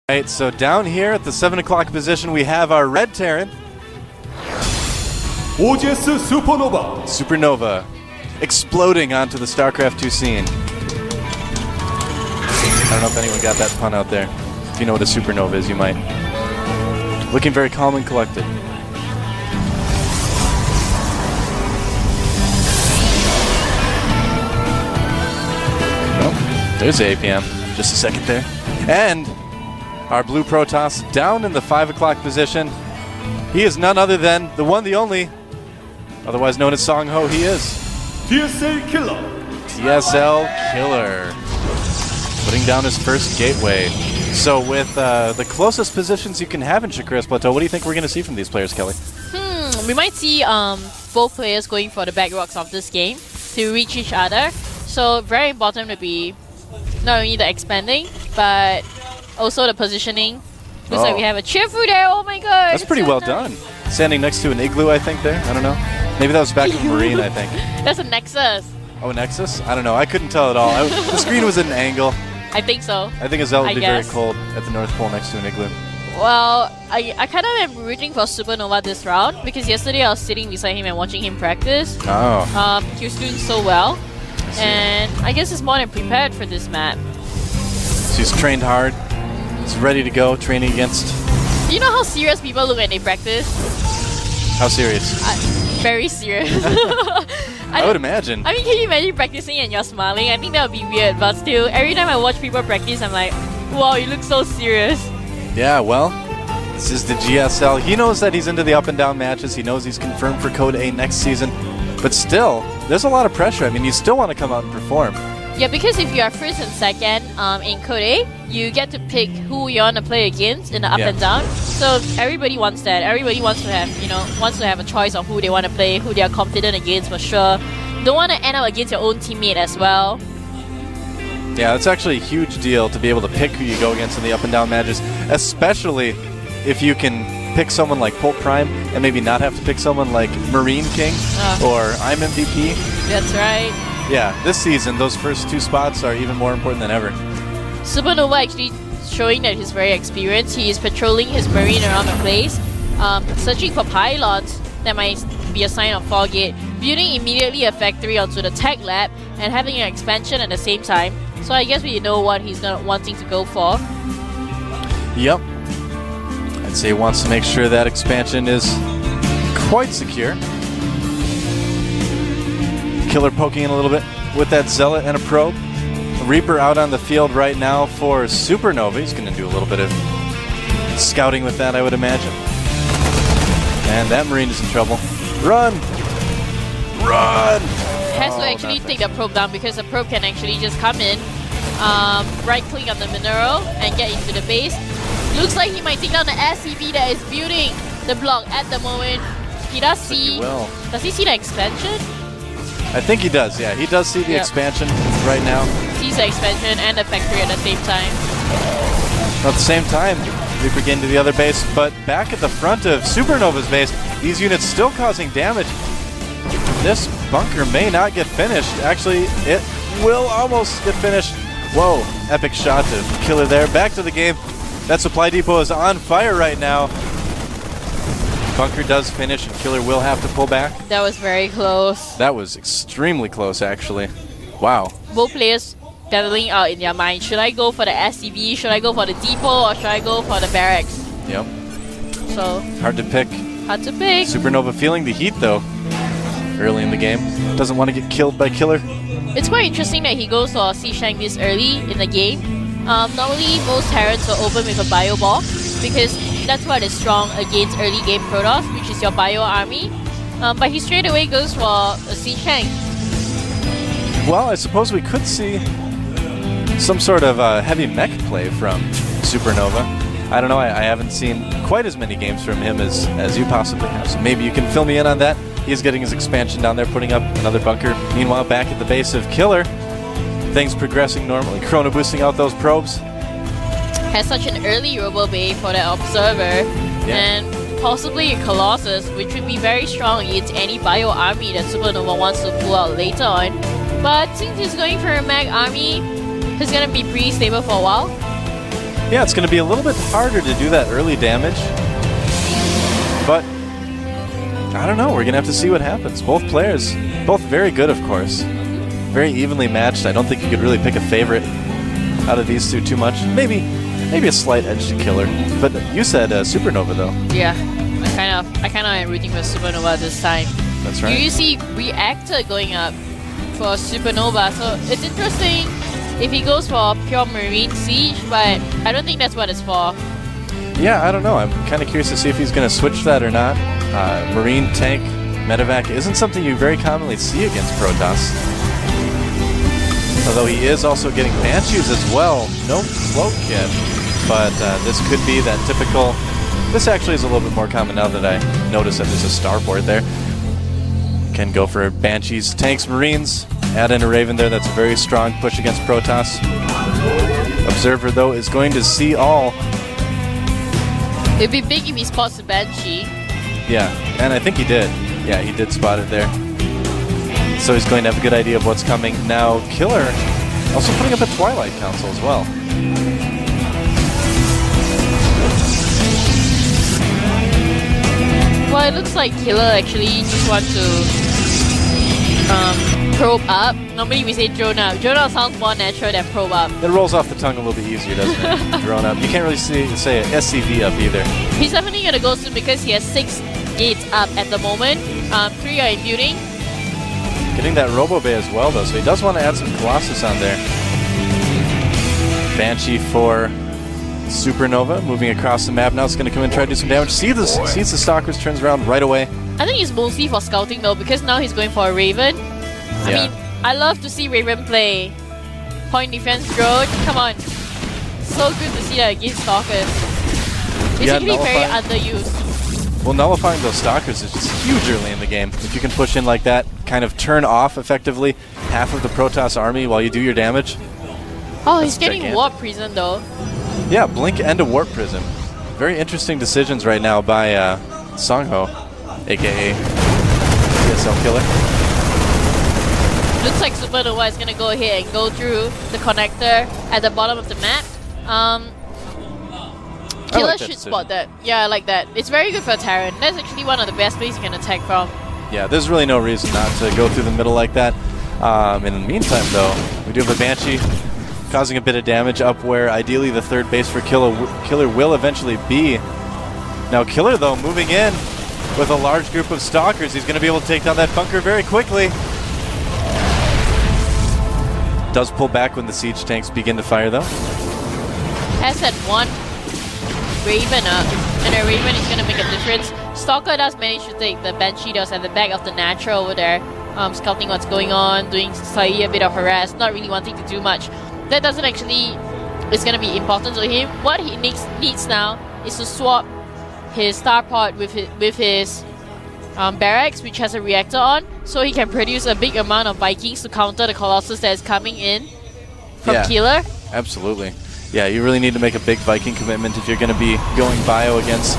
Right, so down here at the 7 o'clock position, we have our red Terran. oGsSuperNova. Supernova exploding onto the StarCraft 2 scene. I don't know if anyone got that pun out there. If you know what a supernova is, you might. Looking very calm and collected. Oh, there's the APM. Just a second there. And our blue Protoss down in the 5 o'clock position. He is none other than the one, the only, otherwise known as Song Ho. He is GSL Killer. GSL Killer. Putting down his first gateway. So with the closest positions you can have in Shakuras Plateau, what do you think we're going to see from these players, Kelly? We might see both players going for the back rocks of this game to reach each other. So very important to be not only the expanding, but also the positioning. Looks like we have a Cheerfu there. Oh my god! That's pretty well done. Standing next to an igloo, I think, there. I don't know. Maybe that was back of Marine, I think. That's a Nexus. Oh, Nexus? I don't know. I couldn't tell at all. The screen was at an angle. I think so. I think Azelle would be very cold at the North Pole next to an igloo. Well, I kind of am rooting for Supernova this round because yesterday I was sitting beside him and watching him practice. Oh. He was doing so well. And I guess he's more than prepared for this map. So he's trained hard. He's ready to go, training against... Do you know how serious people look when they practice? How serious? Very serious. I would imagine. I mean, can you imagine practicing and you're smiling? I think that would be weird, but still, every time I watch people practice, I'm like, wow, you look so serious. Yeah, well, this is the GSL. He knows that he's into the up and down matches. He knows he's confirmed for Code A next season. But still, there's a lot of pressure. I mean, you still want to come out and perform. Yeah, because if you are first and second in Code A, you get to pick who you want to play against in the up and down. So everybody wants that. Everybody wants to have, wants to have a choice of who they want to play, who they are confident against for sure. Don't want to end up against your own teammate as well. Yeah, that's actually a huge deal to be able to pick who you go against in the up and down matches, especially if you can pick someone like Pult Prime and maybe not have to pick someone like Marine King or I'm MVP. That's right. Yeah, this season, those first two spots are even more important than ever. Supernova actually showing that he's very experienced. He is patrolling his Marine around the place, searching for pylons that might be a sign of Foggate, building immediately a factory onto the tech lab, and having an expansion at the same time. So I guess we know what he's wanting to go for. Yep. I'd say he wants to make sure that expansion is quite secure. Killer poking in a little bit with that Zealot and a probe. Reaper out on the field right now for Supernova. He's going to do a little bit of scouting with that, I would imagine. And that Marine is in trouble. Run! Run! Has to actually take the probe down because the probe can actually just come in, right-click on the mineral and get into the base. Looks like he might take down the SCV that is building the block at the moment. He does see... Does he see the expansion? I think he does, yeah. He does see the expansion right now. Sees the expansion and the factory at the same time. At the same time, Reaper getting to the other base, but back at the front of Supernova's base, these units still causing damage. This bunker may not get finished. Actually, it will almost get finished. Whoa, epic shot to Killer there. Back to the game. That supply depot is on fire right now. Bunker does finish, and Killer will have to pull back. That was very close. That was extremely close, actually. Wow. Both players battling out in their mind. Should I go for the SCV? Should I go for the depot? Or should I go for the barracks? Yep. So hard to pick. Hard to pick. Supernova feeling the heat, though, early in the game. Doesn't want to get killed by Killer. It's quite interesting that he goes for C-Shank this early in the game. Normally, most Terrans will open with a bio ball because that's what is strong against early game Protoss, which is your bio army. But he straight away goes for a C-Shank. Well, I suppose we could see some sort of heavy mech play from Supernova. I don't know, I haven't seen quite as many games from him as you possibly have, so maybe you can fill me in on that. He's getting his expansion down there, putting up another bunker. Meanwhile, back at the base of Killer, things progressing normally. Chrono boosting out those probes. Has such an early Robo Bay for the Observer, and possibly a Colossus, which would be very strong against any bio army that Supernova wants to pull out later on. But since he's going for a Mag army, he's gonna be pretty stable for a while. Yeah, it's going to be a little bit harder to do that early damage. But I don't know. We're going to have to see what happens. Both players, both very good, of course. Very evenly matched. I don't think you could really pick a favorite out of these two too much. Maybe a slight edge to Killer. But you said Supernova, though. Yeah, I kind of am rooting for Supernova this time. That's right. You see Reactor going up for Supernova, so it's interesting if he goes for pure Marine Siege, but I don't think that's what it's for. Yeah, I don't know. I'm kind of curious to see if he's going to switch that or not. Marine tank medevac isn't something you very commonly see against Protoss. Although he is also getting Banshees as well. No float kit, but this could be that typical... This actually is a little bit more common now that I notice that there's a starboard there. Can go for Banshees, tanks, Marines. Add in a Raven there. That's a very strong push against Protoss. Observer, though, is going to see all. It'd be big if he spots the Banshee. Yeah, and I think he did. Yeah, he did spot it there. So he's going to have a good idea of what's coming. Now, Killer also putting up a Twilight Council as well. Well, it looks like Killer actually just wants to probe up. Normally we say drone up. Drone up sounds more natural than probe up. It rolls off the tongue a little bit easier, doesn't it? Drone up. You can't really say SCV up either. He's definitely going to go soon because he has 6 gates up at the moment. 3 are in building. Getting that Robo Bay as well, though, so he does want to add some Colossus on there. Banshee for Supernova, moving across the map now. It's going to come in and try to do some damage. Sees the Stalkers, turns around right away. I think it's mostly for scouting though, because now he's going for a Raven. I mean, I love to see Raven play point defense drone. Come on. So good to see that against Stalkers. It's actually very underused. Well, nullifying those Stalkers is just huge early in the game. If you can push in like that, kind of turn off effectively half of the Protoss army while you do your damage. Oh, he's getting Warp Prison though. Yeah, Blink and a Warp Prism. Very interesting decisions right now by Songho, aka GSL Killer. Looks like Supernova is going to go ahead and go through the connector at the bottom of the map. Killer like should spot that. Yeah, I like that. It's very good for Terran. That's actually one of the best places you can attack from. Yeah, there's really no reason not to go through the middle like that. In the meantime, though, we do have a Banshee causing a bit of damage up where ideally the third base for Killer will eventually be. Now Killer, though, moving in with a large group of Stalkers. He's going to be able to take down that bunker very quickly. Does pull back when the siege tanks begin to fire, though. Has that one Raven up, and a Raven is going to make a difference. Stalker does manage to take the Banshee does at the back of the Natural over there, scouting what's going on, doing slightly a bit of harass, not really wanting to do much. That doesn't actually is going to be important to him. What he needs now is to swap his starport with his barracks, which has a reactor on, so he can produce a big amount of Vikings to counter the Colossus that is coming in from Killer. Absolutely. Yeah, you really need to make a big Viking commitment if you're going to be going bio against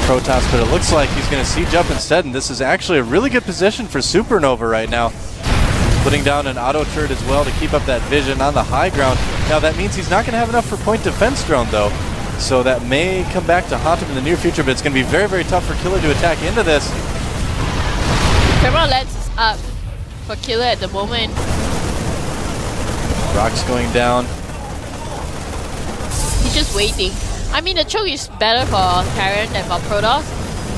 Protoss, but it looks like he's going to siege up instead, and this is actually a really good position for Supernova right now. Putting down an auto turret as well to keep up that vision on the high ground. Now that means he's not going to have enough for point defense drone though, so that may come back to haunt him in the near future, but it's going to be very, very tough for Killer to attack into this. Camera lens is up for Killer at the moment. Rock's going down. He's just waiting. I mean, the choke is better for Terran than for Protoss,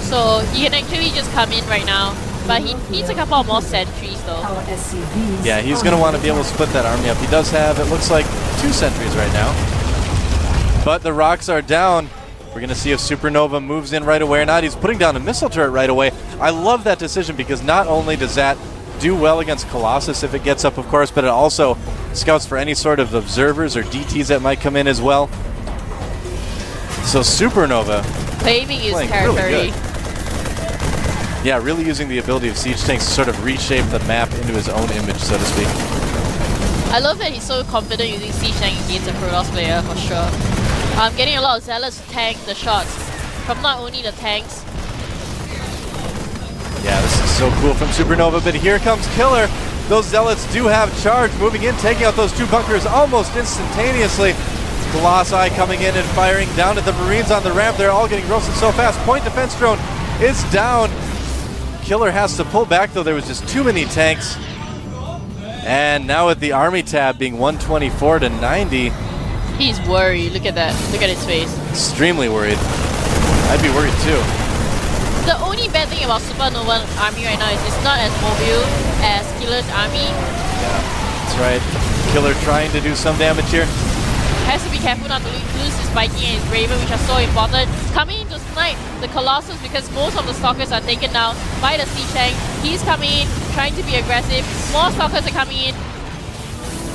so he can actually just come in right now. But he needs a couple more sentries though. Yeah, he's going to want to be able to split that army up. He does have, it looks like, 2 sentries right now. But the rocks are down. We're going to see if Supernova moves in right away or not. He's putting down a missile turret right away. I love that decision because not only does that do well against Colossus if it gets up, of course, but it also scouts for any sort of observers or DTs that might come in as well. So Supernova claiming his territory. Really yeah, really using the ability of siege tanks to sort of reshape the map into his own image, so to speak. I love that he's so confident using siege tank against a Protoss player, for sure. Getting a lot of Zealots to tank the shots from not only the tanks. Yeah, this is so cool from Supernova, but here comes Killer. Those Zealots do have charge, moving in, taking out those 2 bunkers almost instantaneously. Colossi coming in and firing down at the Marines on the ramp. They're all getting roasted so fast. Point defense drone is down. Killer has to pull back, though. There was just too many tanks. And now with the Army tab being 124 to 90. He's worried. Look at that. Look at his face. Extremely worried. I'd be worried too. The only bad thing about Supernova Army right now is it's not as mobile as Killer's Army. Yeah, that's right. Killer trying to do some damage here. Has to be careful not to lose his Viking and his Raven, which are so important. Coming in to snipe the Colossus because most of the Stalkers are taken down by the Siege Tank. He's coming in, trying to be aggressive. More Stalkers are coming in.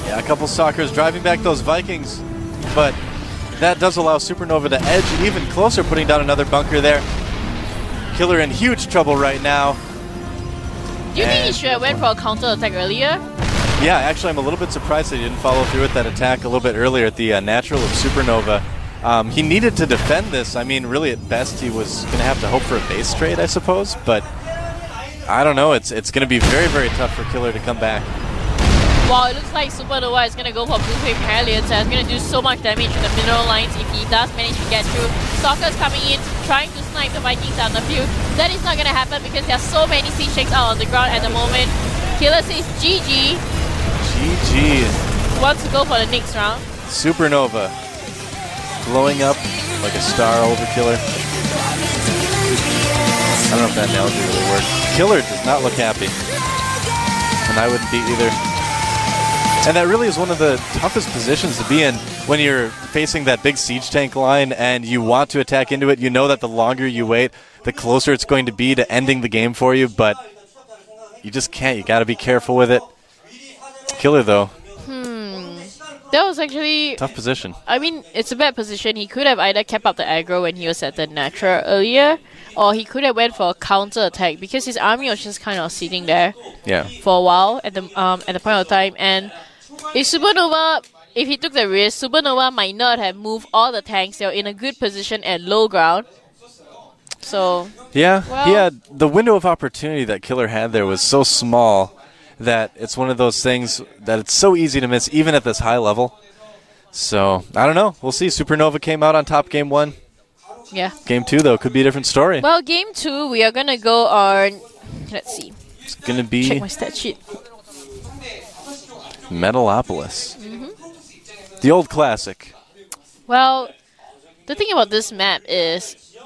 Yeah, a couple Stalkers driving back those Vikings. But that does allow Supernova to edge even closer, putting down another bunker there. Killer in huge trouble right now. Do you think he should have went for a counter attack earlier? Yeah, actually, I'm a little bit surprised that he didn't follow through with that attack a little bit earlier at the natural of Supernova. He needed to defend this. I mean, really, at best, he was going to have to hope for a base trade, I suppose. But I don't know. It's going to be very, very tough for Killer to come back. Wow, it looks like Supernova is going to go for Blue Flame Paralions and it's going to do so much damage to the mineral lines if he does manage to get through. Stalkers coming in, trying to snipe the Vikings down the field. That is not going to happen because there are so many Siege Tanks out on the ground at the moment. Killer says GG. GG. Wants to go for the next round. Supernova glowing up like a star over Killer. I don't know if that analogy really works. Killer does not look happy. And I wouldn't be either. And that really is one of the toughest positions to be in when you're facing that big siege tank line and you want to attack into it. You know that the longer you wait, the closer it's going to be to ending the game for you, but you just can't. You got to be careful with it. Killer, though. That was actually... tough position. I mean, it's a bad position. He could have either kept up the aggro when he was at the natural earlier, or he could have went for a counter attack because his army was just kind of sitting there for a while at the point of time. And if Supernova, if he took the risk, Supernova might not have moved all the tanks. They were in a good position at low ground. So yeah, well, he had the window of opportunity that Killer had there was so small that it's one of those things that it's so easy to miss even at this high level. So I don't know. We'll see. Supernova came out on top game 1. Yeah. Game 2 though could be a different story. Well, game 2 we are gonna go on. Let's see. It's gonna be check my stat sheet. Metalopolis. The old classic. Well, the thing about this map is,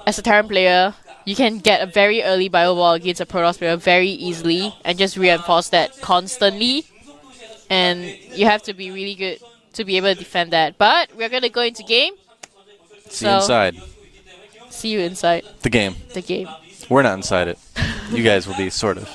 as a Terran player, you can get a very early bio wall against a Protoss player very easily and just reinforce that constantly. And you have to be really good to be able to defend that. But we're going to go into game. See you inside. See you inside. The game. The game. We're not inside it. You guys will be, sort of.